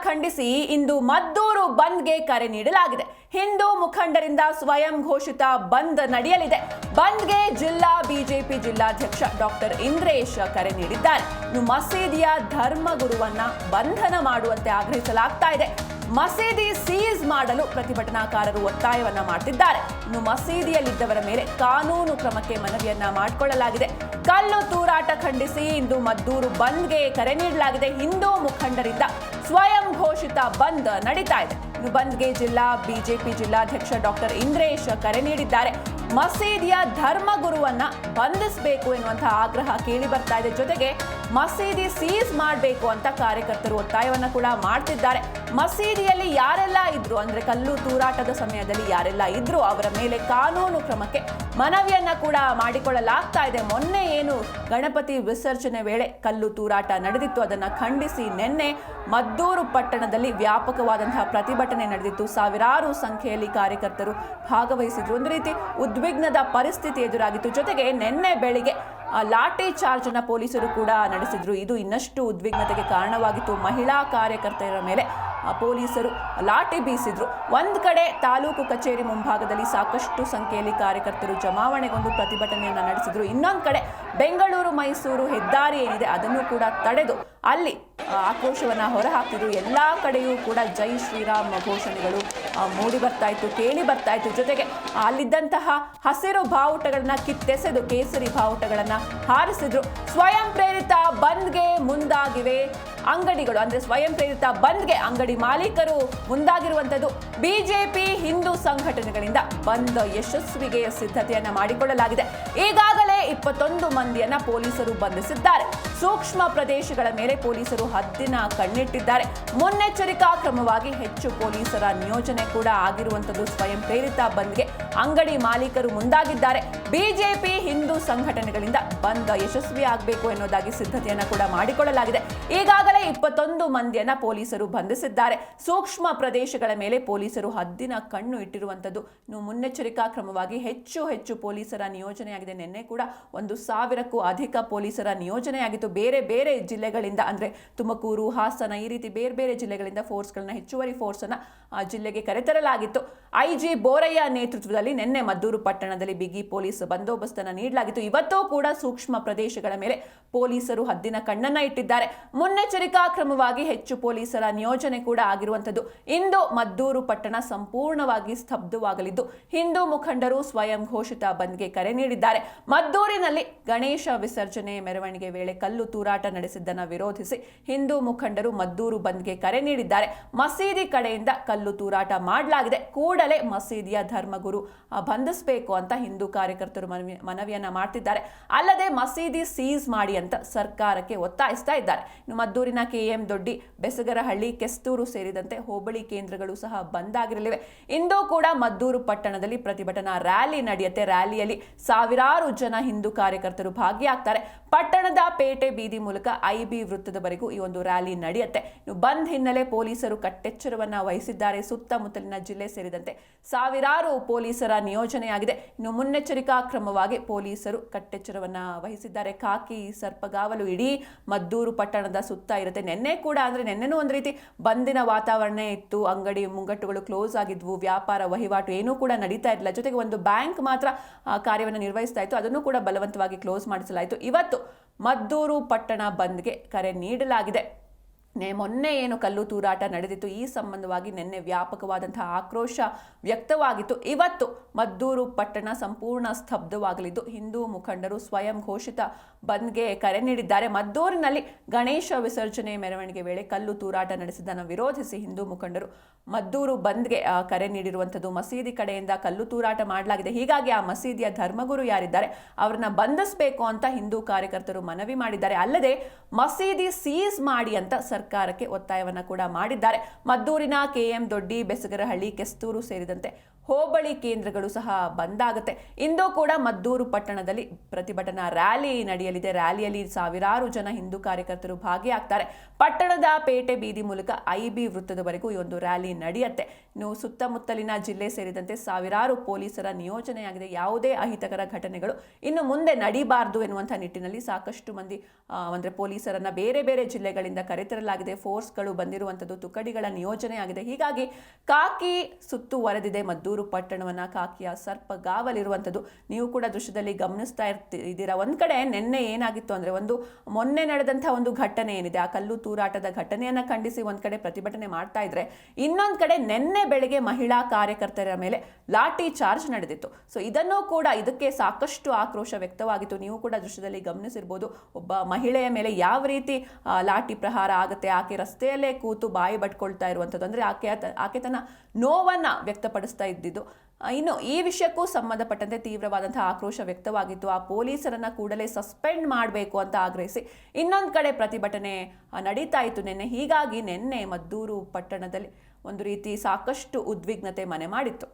ಖಂಡಿಸಿ ಇಂದು ಮದ್ದೂರು ಬಂದ್ಗೆ ಕರೆ ನೀಡಲಾಗಿದೆ. ಹಿಂದೂ ಮುಖಂಡರಿಂದ ಸ್ವಯಂ ಘೋಷಿತ ಬಂದ್ ನಡೆಯಲಿದೆ. ಬಂದ್ಗೆ ಜಿಲ್ಲಾ ಬಿಜೆಪಿ ಜಿಲ್ಲಾಧ್ಯಕ್ಷ ಡಾಕ್ಟರ್ ಇಂದ್ರೇಶ್ ಕರೆ ನೀಡಿದ್ದಾರೆ. ಇನ್ನು ಮಸೀದಿಯ ಧರ್ಮಗುರುವನ್ನ ಬಂಧನ ಮಾಡುವಂತೆ ಆಗ್ರಹಿಸಲಾಗ್ತಾ ಇದೆ. ಮಸೀದಿ ಸೀಸ್ ಮಾಡಲು ಪ್ರತಿಭಟನಾಕಾರರು ಒತ್ತಾಯವನ್ನ ಮಾಡ್ತಿದ್ದಾರೆ. ಇನ್ನು ಮಸೀದಿಯಲ್ಲಿದ್ದವರ ಮೇಲೆ ಕಾನೂನು ಕ್ರಮಕ್ಕೆ ಮನವಿಯನ್ನ ಮಾಡಿಕೊಳ್ಳಲಾಗಿದೆ. ಕಲ್ಲು ತೂರಾಟ ಖಂಡಿಸಿ ಇಂದು ಮದ್ದೂರು ಬಂದ್ಗೆ ಕರೆ ನೀಡಲಾಗಿದೆ. ಹಿಂದೂ ಮುಖಂಡರಿಂದ ಸ್ವಯಂ ಘೋಷಿತ ಬಂದ್ ನಡೀತಾ ಇದೆ. ಇನ್ನು ಬಂದ್ಗೆ ಜಿಲ್ಲಾ ಬಿಜೆಪಿ ಜಿಲ್ಲಾಧ್ಯಕ್ಷ ಡಾಕ್ಟರ್ ಇಂದ್ರೇಶ್ ಕರೆ ನೀಡಿದ್ದಾರೆ. ಮಸೀದಿಯ ಧರ್ಮಗುರುವನ್ನ ಬಂಧಿಸಬೇಕು ಎನ್ನುವಂತಹ ಆಗ್ರಹ ಕೇಳಿ ಬರ್ತಾ ಇದೆ. ಜೊತೆಗೆ ಮಸೀದಿ ಸೀಸ್ ಮಾಡಬೇಕು ಅಂತ ಕಾರ್ಯಕರ್ತರು ಒತ್ತಾಯವನ್ನ ಕೂಡ ಮಾಡ್ತಿದ್ದಾರೆ. ಮಸೀದಿಯಲ್ಲಿ ಯಾರೆಲ್ಲ ಇದ್ರು ಅಂದ್ರೆ ಕಲ್ಲು ತೂರಾಟದ ಸಮಯದಲ್ಲಿ ಯಾರೆಲ್ಲ ಇದ್ರು ಅವರ ಮೇಲೆ ಕಾನೂನು ಕ್ರಮಕ್ಕೆ ಮನವಿಯನ್ನ ಕೂಡ ಮಾಡಿಕೊಳ್ಳಲಾಗ್ತಾ ಇದೆ. ಮೊನ್ನೆ ಏನು ಗಣಪತಿ ವಿಸರ್ಜನೆ ವೇಳೆ ಕಲ್ಲು ತೂರಾಟ ನಡೆದಿತ್ತು, ಅದನ್ನ ಖಂಡಿಸಿ ನಿನ್ನೆ ಮದ್ದೂರು ಪಟ್ಟಣದಲ್ಲಿ ವ್ಯಾಪಕವಾದಂತಹ ಪ್ರತಿಭಟನೆ ನಡೆದಿತ್ತು. ಸಾವಿರಾರು ಸಂಖ್ಯೆಯಲ್ಲಿ ಕಾರ್ಯಕರ್ತರು ಭಾಗವಹಿಸಿದ್ರು. ಒಂದು ರೀತಿ ಉದ್ವಿಗ್ನದ ಪರಿಸ್ಥಿತಿ ಎದುರಾಗಿತ್ತು. ಜೊತೆಗೆ ನಿನ್ನೆ ಬೆಳಿಗ್ಗೆ ಲಾಠಿ ಚಾರ್ಜ್ ಅನ್ನ ಪೊಲೀಸರು ಕೂಡ ನಡೆಸಿದ್ರು. ಇದು ಇನ್ನಷ್ಟು ಉದ್ವಿಗ್ನತೆಗೆ ಕಾರಣವಾಗಿತ್ತು. ಮಹಿಳಾ ಕಾರ್ಯಕರ್ತರ ಮೇಲೆ ಪೊಲೀಸರು ಲಾಠಿ ಬೀಸಿದ್ರು. ಒಂದ್ ಕಡೆ ತಾಲೂಕು ಕಚೇರಿ ಮುಂಭಾಗದಲ್ಲಿ ಸಾಕಷ್ಟು ಸಂಖ್ಯೆಯಲ್ಲಿ ಕಾರ್ಯಕರ್ತರು ಜಮಾವಣೆಗೊಂಡು ಪ್ರತಿಭಟನೆಯನ್ನ ನಡೆಸಿದ್ರು. ಇನ್ನೊಂದ್ ಕಡೆ ಬೆಂಗಳೂರು ಮೈಸೂರು ಹೆದ್ದಾರಿ ಏನಿದೆ ಅದನ್ನು ಕೂಡ ತಡೆದು ಅಲ್ಲಿ ಆಕ್ರೋಶವನ್ನ ಹೊರಹಾಕಿದ್ರು. ಎಲ್ಲಾ ಕಡೆಯೂ ಕೂಡ ಜೈ ಶ್ರೀರಾಮ್ ಘೋಷಣೆಗಳು ಮೂಡಿ ಬರ್ತಾ ಇತ್ತು, ಕೇಳಿ ಬರ್ತಾ ಇತ್ತು. ಜೊತೆಗೆ ಅಲ್ಲಿದ್ದಂತಹ ಹಸಿರು ಬಾವುಟಗಳನ್ನ ಕಿತ್ತೆಸೆದು ಕೇಸರಿ ಬಾವುಟಗಳನ್ನ ಹಾರಿಸಿದ್ರು. ಸ್ವಯಂ ಪ್ರೇರಿತ ಬಂದ್ಗೆ ಮುಂದಾಗಿವೆ ಅಂಗಡಿಗಳು, ಅಂದ್ರೆ ಸ್ವಯಂ ಪ್ರೇರಿತ ಬಂದ್ಗೆ ಅಂಗಡಿ ಮಾಲೀಕರು ಮುಂದಾಗಿರುವಂತದ್ದು. ಬಿಜೆಪಿ ಹಿಂದೂ ಸಂಘಟನೆಗಳಿಂದ ಬಂದ್ ಯಶಸ್ವಿಗೆ ಸಿದ್ಧತೆಯನ್ನ ಮಾಡಿಕೊಳ್ಳಲಾಗಿದೆ. ಈಗಾಗಲೇ 21 ಮಂದಿಯನ್ನ ಪೊಲೀಸರು ಬಂಧಿಸಿದ್ದಾರೆ. ಸೂಕ್ಷ್ಮ ಪ್ರದೇಶಗಳ ಮೇಲೆ ಪೊಲೀಸರು ಹದ್ದಿನ ಕಣ್ಣಿಟ್ಟಿದ್ದಾರೆ. ಮುನ್ನೆಚ್ಚರಿಕಾ ಕ್ರಮವಾಗಿ ಹೆಚ್ಚು ಪೊಲೀಸರ ನಿಯೋಜನೆ ಕೂಡ ಆಗಿರುವಂತದ್ದು. ಸ್ವಯಂ ಪ್ರೇರಿತ ಬಂದ್ಗೆ ಅಂಗಡಿ ಮಾಲೀಕರು ಮುಂದಾಗಿದ್ದಾರೆ. ಬಿಜೆಪಿ ಹಿಂದೂ ಸಂಘಟನೆಗಳಿಂದ ಬಂದ್ ಯಶಸ್ವಿ ಆಗಬೇಕು ಎನ್ನುವುದಾಗಿ ಸಿದ್ಧತೆಯನ್ನ ಕೂಡ ಮಾಡಿಕೊಳ್ಳಲಾಗಿದೆ. ಈಗಾಗಲೇ 21 ಮಂದಿಯನ್ನ ಪೊಲೀಸರು ಬಂಧಿಸಿದ್ದಾರೆ. ಸೂಕ್ಷ್ಮ ಪ್ರದೇಶಗಳ ಮೇಲೆ ಪೊಲೀಸರು ಹದ್ದಿನ ಕಣ್ಣು ಇಟ್ಟಿರುವಂತದ್ದು. ಇನ್ನು ಮುನ್ನೆಚ್ಚರಿಕಾ ಕ್ರಮವಾಗಿ ಹೆಚ್ಚು ಪೊಲೀಸರ ನಿಯೋಜನೆಯಾಗಿದೆ. ನಿನ್ನೆ ಕೂಡ 1,000ಕ್ಕೂ ಅಧಿಕ ಪೊಲೀಸರ ನಿಯೋಜನೆಯಾಗಿತ್ತು. ಬೇರೆ ಬೇರೆ ಜಿಲ್ಲೆಗಳಿಂದ ಅಂದ್ರೆ ತುಮಕೂರು, ಹಾಸನ ಈ ರೀತಿ ಬೇರೆ ಬೇರೆ ಜಿಲ್ಲೆಗಳಿಂದ ಫೋರ್ಸ್ಗಳನ್ನ ಹೆಚ್ಚುವರಿ ಫೋರ್ಸ್ ಅನ್ನ ಜಿಲ್ಲೆಗೆ ಕರೆತರಲಾಗಿತ್ತು. ಐಜಿ ಬೋರಯ್ಯ ನೇತೃತ್ವದಲ್ಲಿ ನಿನ್ನೆ ಮದ್ದೂರು ಪಟ್ಟಣದಲ್ಲಿ ಬಿಗಿ ಪೊಲೀಸ್ ಬಂದೋಬಸ್ತನ್ನು ನೀಡಲಾಗಿತ್ತು. ಇವತ್ತೂ ಕೂಡ ಸೂಕ್ಷ್ಮ ಪ್ರದೇಶಗಳ ಮೇಲೆ ಪೊಲೀಸರು ಹದ್ದಿನ ಕಣ್ಣನ್ನ ಇಟ್ಟಿದ್ದಾರೆ. ಮುನ್ನೆಚ್ಚರಿಕಾ ಕ್ರಮವಾಗಿ ಹೆಚ್ಚು ಪೊಲೀಸರ ನಿಯೋಜನೆ ಕೂಡ ಆಗಿರುವಂತದ್ದು. ಇಂದು ಮದ್ದೂರು ಪಟ್ಟಣ ಸಂಪೂರ್ಣವಾಗಿ ಸ್ತಬ್ಧವಾಗಲಿದ್ದು ಹಿಂದೂ ಮುಖಂಡರು ಸ್ವಯಂ ಘೋಷಿತ ಬಂದ್ಗೆ ಕರೆ ನೀಡಿದ್ದಾರೆ. ಮದ್ದೂರಿನಲ್ಲಿ ಗಣೇಶ ವಿಸರ್ಜನೆ ಮೆರವಣಿಗೆ ವೇಳೆ ಕಲ್ಲು ತೂರಾಟ ನಡೆಸಿದ್ದನ್ನು ವಿರೋಧಿಸಿ ಹಿಂದೂ ಮುಖಂಡರು ಮದ್ದೂರು ಬಂದ್ಗೆ ಕರೆ ನೀಡಿದ್ದಾರೆ. ಮಸೀದಿ ಕಡೆಯಿಂದ ಕಲ್ಲು ತೂರಾಟ ಮಾಡಲಾಗಿದೆ. ಕೂಡಲೇ ಮಸೀದಿಯ ಧರ್ಮಗುರು ಬಂಧಿಸಬೇಕು ಅಂತ ಹಿಂದೂ ಕಾರ್ಯಕರ್ತರು ಮನವಿಯನ್ನ ಮಾಡ್ತಿದ್ದಾರೆ. ಅಲ್ಲದೆ ಮಸೀದಿ ಸೀಸ್ ಮಾಡಿ ಅಂತ ಸರ್ಕಾರಕ್ಕೆ ಒತ್ತಾಯಿಸ್ತಾ ಇದ್ದಾರೆ. ಇನ್ನು ಮದ್ದೂರಿನ ಕೆಎಂ ದೊಡ್ಡಿ, ಬೆಸಗರಹಳ್ಳಿ, ಕೆಸ್ತೂರು ಸೇರಿದಂತೆ ಹೋಬಳಿ ಕೇಂದ್ರಗಳು ಸಹ ಬಂದ್ ಆಗಿರಲಿವೆ. ಇಂದು ಕೂಡ ಮದ್ದೂರು ಪಟ್ಟಣದಲ್ಲಿ ಪ್ರತಿಭಟನಾ ರ್ಯಾಲಿ ನಡೆಯುತ್ತೆ. ರ್ಯಾಲಿಯಲ್ಲಿ ಸಾವಿರಾರು ಜನ ಹಿಂದೂ ಕಾರ್ಯಕರ್ತರು ಭಾಗಿಯಾಗ್ತಾರೆ. ಪಟ್ಟಣದ ಪೇಟೆ ಬೀದಿ ಮೂಲಕ ಐಬಿ ವೃತ್ತದವರೆಗೂ ಈ ಒಂದು ರ್ಯಾಲಿ ನಡೆಯುತ್ತೆ. ಬಂದ್ ಹಿನ್ನೆಲೆ ಪೊಲೀಸರು ಕಟ್ಟೆಚ್ಚರವನ್ನ ವಹಿಸಿದ್ದಾರೆ. ಸುತ್ತಮುತ್ತಲಿನ ಜಿಲ್ಲೆ ಸೇರಿದಂತೆ ಸಾವಿರಾರು ಪೊಲೀಸರ ನಿಯೋಜನೆಯಾಗಿದೆ. ಇನ್ನು ಮುನ್ನೆಚ್ಚರಿಕಾ ಕ್ರಮವಾಗಿ ಪೊಲೀಸರು ಕಟ್ಟೆಚ್ಚರವನ್ನ ವಹಿಸಿದ್ದಾರೆ. ಖಾಕಿ ಸರ್ಪಗಾವಲು ಇಡೀ ಮದ್ದೂರು ಪಟ್ಟಣದ ಸುತ್ತ ಇರುತ್ತೆ. ನಿನ್ನೆ ಕೂಡ ಅಂದ್ರೆ ನಿನ್ನೆನೂ ಒಂದು ರೀತಿ ಬಂದಿನ ವಾತಾವರಣ ಇತ್ತು. ಅಂಗಡಿ ಮುಂಗಟ್ಟುಗಳು ಕ್ಲೋಸ್ ಆಗಿದ್ವು. ವ್ಯಾಪಾರ ವಹಿವಾಟು ಏನೂ ಕೂಡ ನಡೀತಾ ಇರಲಿಲ್ಲ. ಜೊತೆಗೆ ಒಂದು ಬ್ಯಾಂಕ್ ಮಾತ್ರ ಕಾರ್ಯವನ್ನು ನಿರ್ವಹಿಸ್ತಾ ಇತ್ತು. ಅದನ್ನು ಕೂಡ ಬಲವಂತವಾಗಿ ಕ್ಲೋಸ್ ಮಾಡಿಸಲಾಯಿತು. ಇವತ್ತು ಮದ್ದೂರು ಪಟ್ಟಣ ಬಂದ್ಗೆ ಕರೆ ನೀಡಲಾಗಿದೆ. ಮೊನ್ನೆ ಏನು ಕಲ್ಲು ತೂರಾಟ ನಡೆದಿತ್ತು, ಈ ಸಂಬಂಧವಾಗಿ ನಿನ್ನೆ ವ್ಯಾಪಕವಾದಂತಹ ಆಕ್ರೋಶ ವ್ಯಕ್ತವಾಗಿತ್ತು. ಇವತ್ತು ಮದ್ದೂರು ಪಟ್ಟಣ ಸಂಪೂರ್ಣ ಸ್ತಬ್ಧವಾಗಲಿದ್ದು ಹಿಂದೂ ಮುಖಂಡರು ಸ್ವಯಂ ಘೋಷಿತ ಬಂದ್ಗೆ ಕರೆ ನೀಡಿದ್ದಾರೆ. ಮದ್ದೂರಿನಲ್ಲಿ ಗಣೇಶ ವಿಸರ್ಜನೆ ಮೆರವಣಿಗೆ ವೇಳೆ ಕಲ್ಲು ತೂರಾಟ ನಡೆಸಿದ್ದನ್ನು ವಿರೋಧಿಸಿ ಹಿಂದೂ ಮುಖಂಡರು ಮದ್ದೂರು ಬಂದ್ಗೆ ಕರೆ ನೀಡಿರುವಂಥದ್ದು. ಮಸೀದಿ ಕಡೆಯಿಂದ ಕಲ್ಲು ತೂರಾಟ ಮಾಡಲಾಗಿದೆ. ಹೀಗಾಗಿ ಆ ಮಸೀದಿಯ ಧರ್ಮಗುರು ಯಾರಿದ್ದಾರೆ ಅವರನ್ನ ಬಂಧಿಸಬೇಕು ಅಂತ ಹಿಂದೂ ಕಾರ್ಯಕರ್ತರು ಮನವಿ ಮಾಡಿದ್ದಾರೆ. ಅಲ್ಲದೆ ಮಸೀದಿ ಸೀಸ್ ಮಾಡಿ ಅಂತ ಸರ್ಕಾರಕ್ಕೆ ಒತ್ತಾಯವನ್ನ ಕೂಡ ಮಾಡಿದ್ದಾರೆ. ಮದ್ದೂರಿನ ಕೆಎಂ ದೊಡ್ಡಿ, ಬೆಸಗರಹಳ್ಳಿ, ಕೆಸ್ತೂರು ಸೇರಿದಂತೆ ಹೋಬಳಿ ಕೇಂದ್ರಗಳು ಸಹ ಬಂದ್ ಆಗುತ್ತೆ. ಇಂದು ಕೂಡ ಮದ್ದೂರು ಪಟ್ಟಣದಲ್ಲಿ ಪ್ರತಿಭಟನಾ ರ್ಯಾಲಿ ನಡೆಯಲಿದೆ. ರ್ಯಾಲಿಯಲ್ಲಿ ಸಾವಿರಾರು ಜನ ಹಿಂದೂ ಕಾರ್ಯಕರ್ತರು ಭಾಗಿಯಾಗ್ತಾರೆ. ಪಟ್ಟಣದ ಪೇಟೆ ಬೀದಿ ಮೂಲಕ ಐಬಿ ವೃತ್ತದವರೆಗೂ ಈ ಒಂದು ರ್ಯಾಲಿ ನಡೆಯುತ್ತೆ. ಇನ್ನು ಸುತ್ತಮುತ್ತಲಿನ ಜಿಲ್ಲೆ ಸೇರಿದಂತೆ ಸಾವಿರಾರು ಪೊಲೀಸರ ನಿಯೋಜನೆಯಾಗಿದೆ. ಯಾವುದೇ ಅಹಿತಕರ ಘಟನೆಗಳು ಇನ್ನು ಮುಂದೆ ನಡೀಬಾರದು ಎನ್ನುವಂಥ ನಿಟ್ಟಿನಲ್ಲಿ ಸಾಕಷ್ಟು ಮಂದಿ ಅಂದ್ರೆ ಪೊಲೀಸರನ್ನ ಬೇರೆ ಬೇರೆ ಜಿಲ್ಲೆಗಳಿಂದ ಕರೆತರಲಾಗಿದೆ. ಫೋರ್ಸ್ಗಳು ಬಂದಿರುವಂಥದ್ದು, ತುಕಡಿಗಳ ನಿಯೋಜನೆ ಆಗಿದೆ. ಹೀಗಾಗಿ ಕಾಕಿ ಸುತ್ತುವರೆದಿದೆ ಮದ್ದೂರು ಪಟ್ಟಣವನ್ನ. ಕಾಕಿಯ ಸರ್ಪಗಾವಲಿರುವಂಥದ್ದು ನೀವು ಕೂಡ ದೃಶ್ಯದಲ್ಲಿ ಗಮನಿಸ್ತಾ ಇದ್ದೀರಾ. ಒಂದ್ ಕಡೆ ನಿನ್ನೆ ಏನಾಗಿತ್ತು ಅಂದ್ರೆ ಮೊನ್ನೆ ನಡೆದಂತಹ ಒಂದು ಘಟನೆ ಏನಿದೆ, ಆ ಕಲ್ಲು ತೂರಾಟದ ಘಟನೆಯನ್ನ ಖಂಡಿಸಿ ಒಂದ್ ಕಡೆ ಪ್ರತಿಭಟನೆ ಮಾಡ್ತಾ ಇದ್ರೆ, ಇನ್ನೊಂದ್ ಕಡೆ ನಿನ್ನೆ ಬೆಳಗ್ಗೆ ಮಹಿಳಾ ಕಾರ್ಯಕರ್ತರ ಮೇಲೆ ಲಾಠಿ ಚಾರ್ಜ್ ನಡೆದಿತ್ತು. ಸೊ ಇದಕ್ಕೆ ಸಾಕಷ್ಟು ಆಕ್ರೋಶ ವ್ಯಕ್ತವಾಗಿತ್ತು. ನೀವು ಕೂಡ ದೃಶ್ಯದಲ್ಲಿ ಗಮನಿಸಿರ್ಬೋದು. ಒಬ್ಬ ಮಹಿಳೆಯ ಮೇಲೆ ಯಾವ ರೀತಿ ಲಾಠಿ ಪ್ರಹಾರ ಆಗುತ್ತೆ, ಆಕೆ ರಸ್ತೆಯಲ್ಲೇ ಕೂತು ಬಾಯಿ ಬಡ್ಕೊಳ್ತಾ ಇರುವಂಥದ್ದು, ಅಂದ್ರೆ ಆಕೆ ತನ್ನ ನೋವನ್ನ ವ್ಯಕ್ತಪಡಿಸ್ತಾ ಇದ್ದಿದ್ದು. ಇನ್ನು ಈ ವಿಷಯಕ್ಕೂ ಸಂಬಂಧಪಟ್ಟಂತೆ ತೀವ್ರವಾದಂತಹ ಆಕ್ರೋಶ ವ್ಯಕ್ತವಾಗಿತ್ತು. ಆ ಪೊಲೀಸರನ್ನ ಕೂಡಲೇ ಸಸ್ಪೆಂಡ್ ಮಾಡಬೇಕು ಅಂತ ಆಗ್ರಹಿಸಿ ಇನ್ನೊಂದು ಕಡೆ ಪ್ರತಿಭಟನೆ ನಡೀತಾ ಇತ್ತು ನಿನ್ನೆ. ಹೀಗಾಗಿ ನಿನ್ನೆ ಮದ್ದೂರು ಪಟ್ಟಣದಲ್ಲಿ ಒಂದು ರೀತಿ ಸಾಕಷ್ಟು ಉದ್ವಿಗ್ನತೆ ಮನೆ ಮಾಡಿತ್ತು.